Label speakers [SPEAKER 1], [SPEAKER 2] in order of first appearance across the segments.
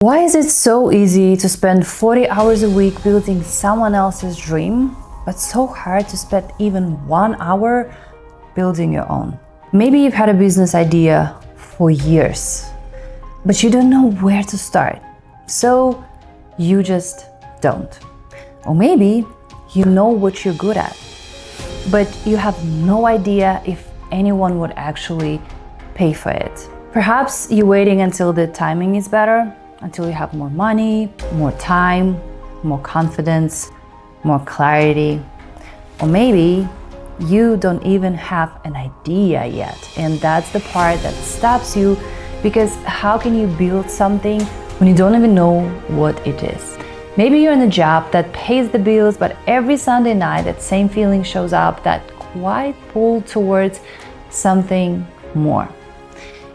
[SPEAKER 1] Why is it so easy to spend 40 hours a week building someone else's dream, but so hard to spend even 1 hour building your own? Maybe you've had a business idea for years, but you don't know where to start, so you just don't. Or maybe you know what you're good at, but you have no idea if anyone would actually pay for it. Perhaps you're waiting until the timing is better, until you have more money, more time, more confidence, more clarity. Or maybe you don't even have an idea yet, and that's the part that stops you, because how can you build something when you don't even know what it is? Maybe you're in a job that pays the bills, but every Sunday night that same feeling shows up, that quiet pull towards something more.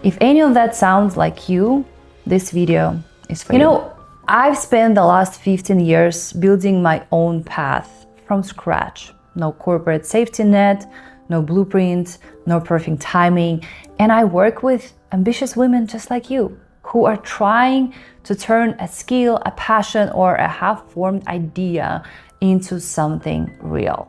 [SPEAKER 1] If any of that sounds like you, this video is for you. You know, I've spent the last 15 years building my own path from scratch. No corporate safety net, no blueprint, no perfect timing. And I work with ambitious women just like you, who are trying to turn a skill, a passion, or a half-formed idea into something real.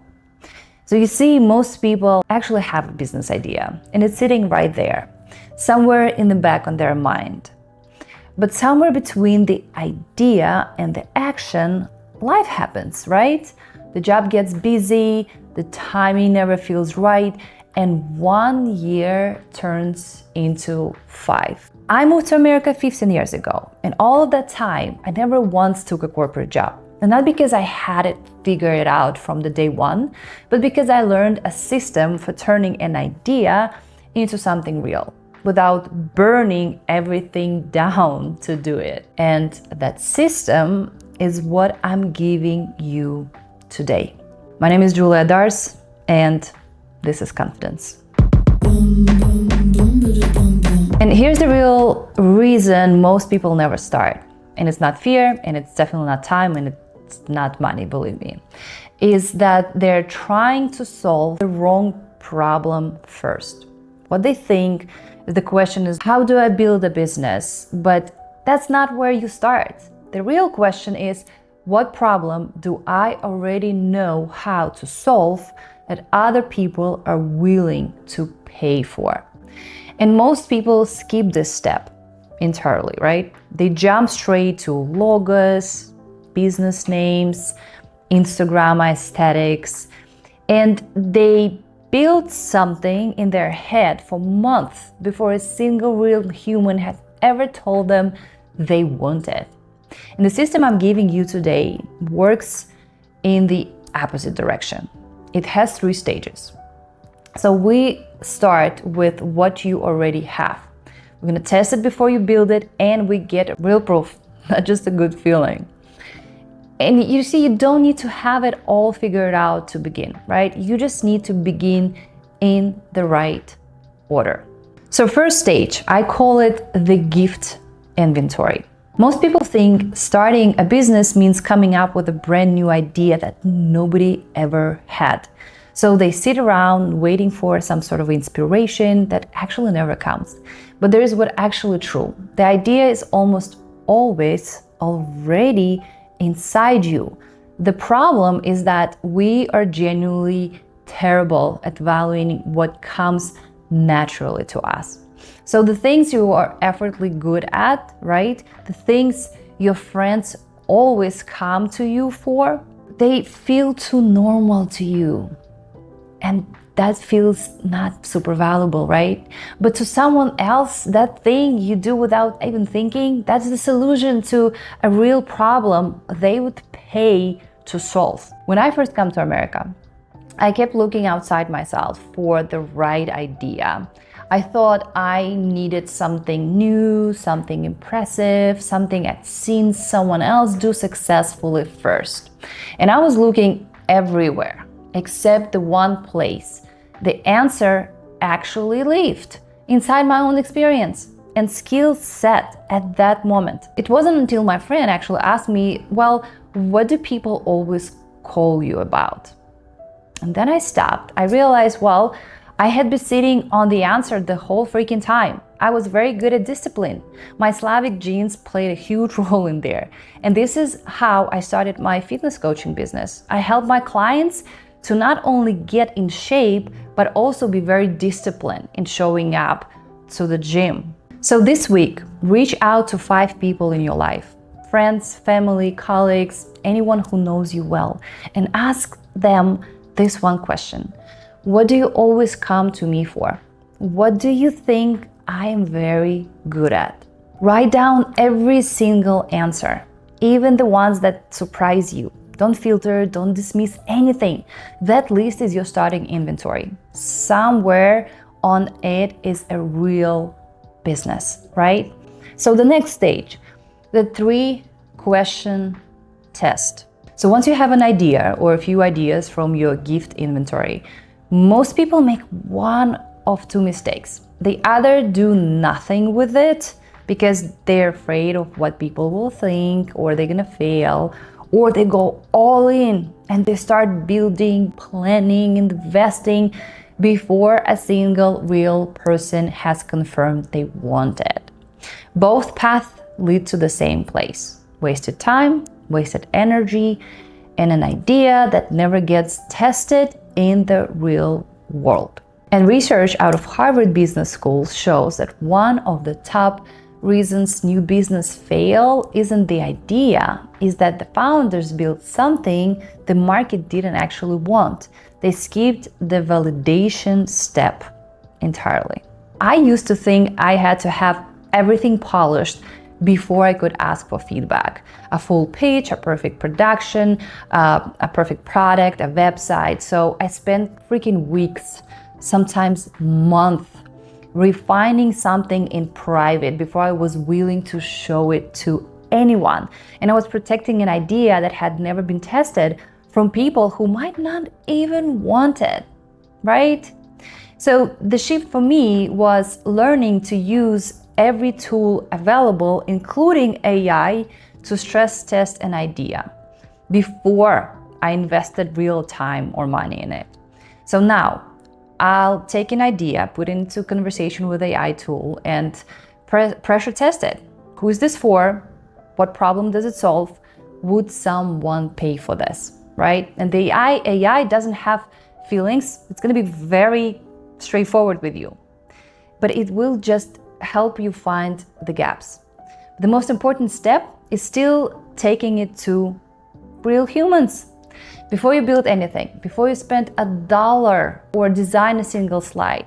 [SPEAKER 1] So you see, most people actually have a business idea, and it's sitting right there, somewhere in the back of their mind. But somewhere between the idea and the action, life happens, right? The job gets busy, the timing never feels right, and 1 year turns into 5. I moved to America 15 years ago, and all of that time, I never once took a corporate job. And not because I had it figured out from the day one, but because I learned a system for turning an idea into something real, without burning everything down to do it. And that system is what I'm giving you today. My name is Julia Dars, and this is Confidence. And here's the real reason most people never start. And it's not fear, and it's definitely not time, and it's not money, believe me. Is that they're trying to solve the wrong problem first. What they think, the question is, how do I build a business? But that's not where you start. The real question is, what problem do I already know how to solve that other people are willing to pay for? And most people skip this step entirely, right? They jump straight to logos, business names, Instagram aesthetics, and they build something in their head for months before a single real human has ever told them they want it. And the system I'm giving you today works in the opposite direction. It has 3 stages. So we start with what you already have. We're going to test it before you build it, and we get real proof, not just a good feeling. And you see, you don't need to have it all figured out to begin, right? You just need to begin in the right order. So first stage, I call it the gift inventory. Most people think starting a business means coming up with a brand new idea that nobody ever had. So they sit around waiting for some sort of inspiration that actually never comes. But there is what's actually true. The idea is almost always already inside you. The problem is that we are genuinely terrible at valuing what comes naturally to us. So the things you are effortlessly good at, right? The things your friends always come to you for, they feel too normal to you. And that feels not super valuable, right? But to someone else, that thing you do without even thinking, that's the solution to a real problem they would pay to solve. When I first came to America, I kept looking outside myself for the right idea. I thought I needed something new, something impressive, something I'd seen someone else do successfully first. And I was looking everywhere, except the one place the answer actually lived, inside my own experience and skill set at that moment. It wasn't until my friend actually asked me, well, what do people always call you about? And then I stopped. I realized, well, I had been sitting on the answer the whole freaking time. I was very good at discipline. My Slavic genes played a huge role in there. And this is how I started my fitness coaching business. I help my clients to not only get in shape, but also be very disciplined in showing up to the gym. So this week, reach out to 5 people in your life, friends, family, colleagues, anyone who knows you well, and ask them this one question. What do you always come to me for? What do you think I am very good at? Write down every single answer, even the ones that surprise you. Don't filter, don't dismiss anything. That list is your starting inventory. Somewhere on it is a real business, right? So the next stage, the 3-question test. So once you have an idea or a few ideas from your gift inventory, most people make one of 2 mistakes. They either do nothing with it because they're afraid of what people will think, or they're gonna fail, or they go all in and they start building, planning, investing before a single real person has confirmed they want it. Both paths lead to the same place: wasted time, wasted energy, and an idea that never gets tested in the real world. And research out of Harvard Business School shows that one of the top reasons new business fail isn't the idea, is that the founders built something the market didn't actually want. They skipped the validation step entirely. I used to think I had to have everything polished before I could ask for feedback. A full pitch, a perfect production, a perfect product, a website. So I spent freaking weeks, sometimes months, refining something in private before I was willing to show it to anyone. And I was protecting an idea that had never been tested from people who might not even want it, right? So the shift for me was learning to use every tool available, including AI, to stress test an idea before I invested real time or money in it. So now I'll take an idea, put it into conversation with AI tool, and pressure test it. Who is this for? What problem does it solve? Would someone pay for this, right? And the AI doesn't have feelings. It's going to be very straightforward with you, but it will just help you find the gaps. The most important step is still taking it to real humans. Before you build anything, before you spend $1 or design a single slide,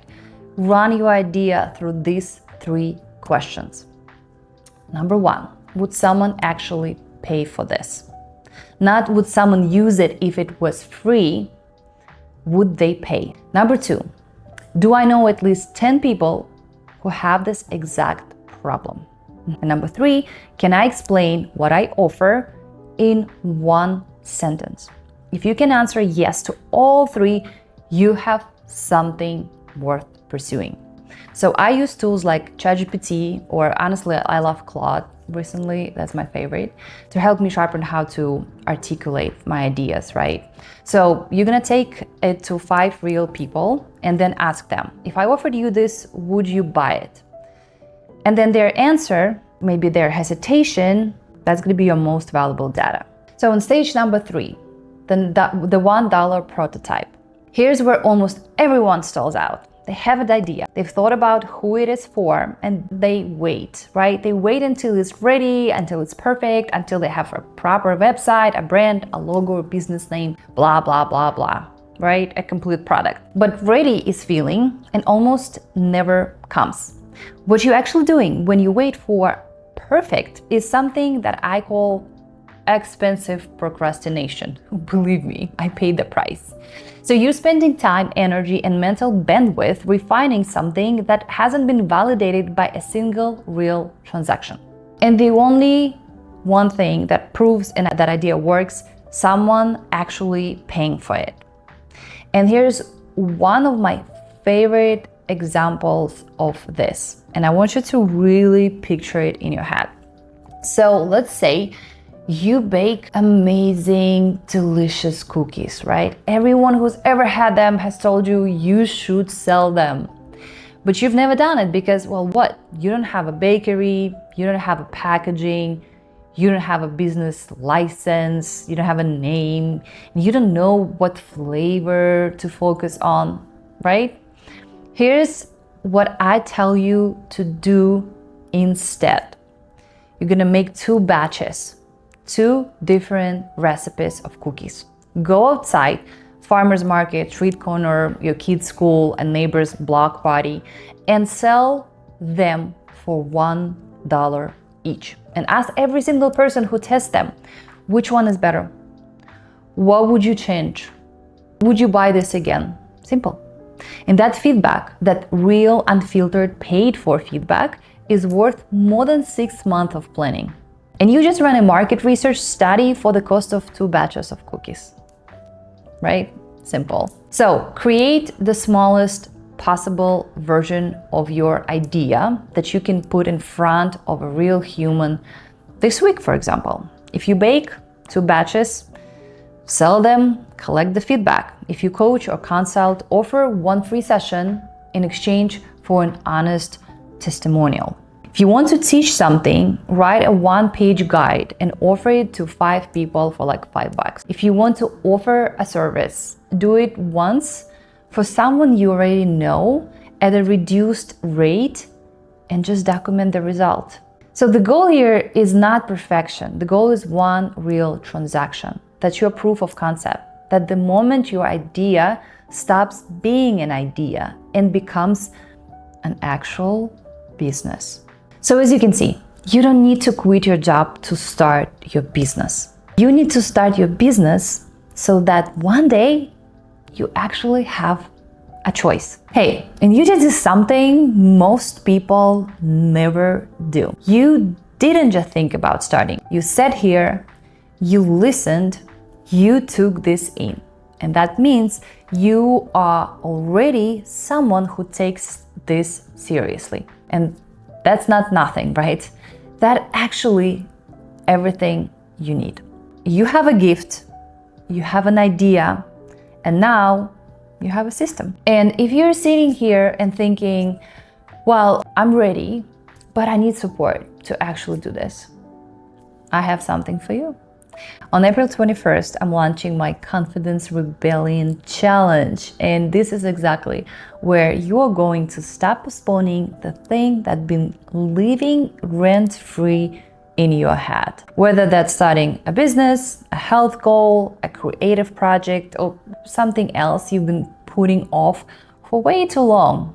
[SPEAKER 1] run your idea through these 3 questions. Number 1, would someone actually pay for this? Not would someone use it if it was free, would they pay? Number 2, do I know at least 10 people who have this exact problem? And number 3, can I explain what I offer in 1 sentence? If you can answer yes to all 3, you have something worth pursuing. So I use tools like ChatGPT, or honestly, I love Claude recently, that's my favorite, to help me sharpen how to articulate my ideas, right? So you're gonna take it to 5 real people and then ask them, if I offered you this, would you buy it? And then their answer, maybe their hesitation, that's gonna be your most valuable data. So on stage number 3, the $1 prototype. Here's where almost everyone stalls out. They have an idea. They've thought about who it is for, and they wait, right? They wait until it's ready, until it's perfect, until they have a proper website, a brand, a logo, a business name, blah, blah, blah, blah, right? A complete product. But ready is feeling and almost never comes. What you're actually doing when you wait for perfect is something that I call expensive procrastination. Believe me, I paid the price. So you're spending time, energy, and mental bandwidth refining something that hasn't been validated by a single real transaction. And the only one thing that proves that idea works, someone actually paying for it. And here's one of my favorite examples of this. And I want you to really picture it in your head. So let's say you bake amazing, delicious cookies, right? Everyone who's ever had them has told you you should sell them. But you've never done it because, well, what? You don't have a bakery, you don't have a packaging, you don't have a business license, you don't have a name, you don't know what flavor to focus on, right? Here's what I tell you to do instead. You're gonna make 2 batches, 2 different recipes of cookies. Go outside, farmer's market, street corner, your kid's school, a neighbor's block party, and sell them for $1 each. And ask every single person who tests them, which one is better? What would you change? Would you buy this again? Simple. And that feedback, that real, unfiltered, paid for feedback, is worth more than 6 months of planning. And you just ran a market research study for the cost of 2 batches of cookies, right? Simple. So create the smallest possible version of your idea that you can put in front of a real human this week, for example. If you bake 2 batches, sell them, collect the feedback. If you coach or consult, offer 1 free session in exchange for an honest testimonial. If you want to teach something, write a 1-page guide and offer it to 5 people for like $5. If you want to offer a service, do it once for someone you already know at a reduced rate and just document the result. So the goal here is not perfection. The goal is one real transaction. That's your proof of concept. That the moment your idea stops being an idea and becomes an actual business. So as you can see, you don't need to quit your job to start your business. You need to start your business so that one day you actually have a choice. Hey, and you just did something most people never do. You didn't just think about starting. You sat here, you listened, you took this in. And that means you are already someone who takes this seriously. And that's not nothing, right? That's actually everything you need. You have a gift, you have an idea, and now you have a system. And if you're sitting here and thinking, well, I'm ready, but I need support to actually do this, I have something for you. On April 21st, I'm launching my Confidence Rebellion Challenge. And this is exactly where you're going to stop postponing the thing that's been living rent-free in your head. Whether that's starting a business, a health goal, a creative project, or something else you've been putting off for way too long,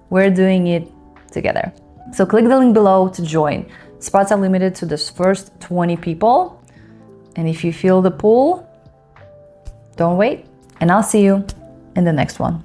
[SPEAKER 1] we're doing it together. So click the link below to join. Spots are limited to the first 20 people. And if you feel the pull, don't wait. And I'll see you in the next one.